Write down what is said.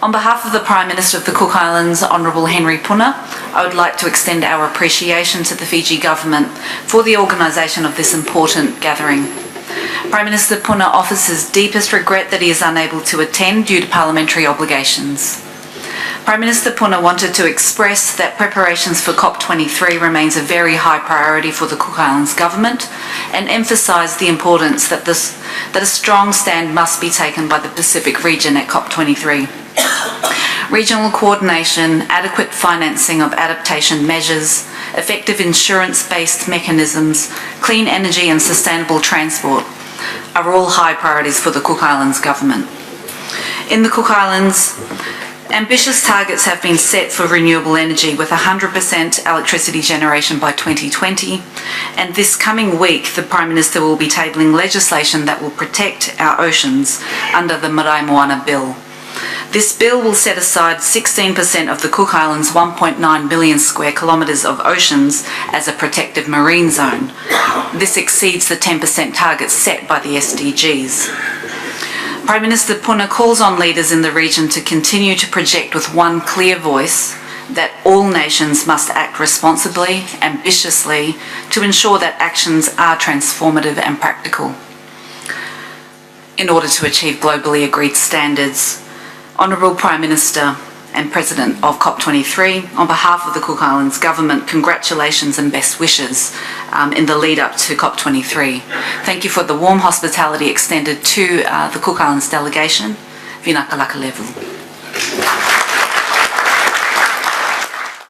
On behalf of the Prime Minister of the Cook Islands, Honourable Henry Puna, I would like to extend our appreciation to the Fiji Government for the organisation of this important gathering. Prime Minister Puna offers his deepest regret that he is unable to attend due to parliamentary obligations. Prime Minister Puna wanted to express that preparations for COP23 remains a very high priority for the Cook Islands Government and emphasise the importance that a strong stand must be taken by the Pacific region at COP23. Regional coordination, adequate financing of adaptation measures, effective insurance-based mechanisms, clean energy and sustainable transport are all high priorities for the Cook Islands Government. In the Cook Islands, ambitious targets have been set for renewable energy with 100% electricity generation by 2020, and this coming week the Prime Minister will be tabling legislation that will protect our oceans under the Marae Moana Bill. This bill will set aside 16% of the Cook Islands' 1.9 billion square kilometres of oceans as a protected marine zone. This exceeds the 10% target set by the SDGs. Prime Minister Puna calls on leaders in the region to continue to project with one clear voice that all nations must act responsibly, ambitiously, to ensure that actions are transformative and practical in order to achieve globally agreed standards. Honourable Prime Minister and President of COP23, on behalf of the Cook Islands Government, congratulations and best wishes in the lead up to COP23. Thank you for the warm hospitality extended to the Cook Islands delegation. Vinaka laka levu.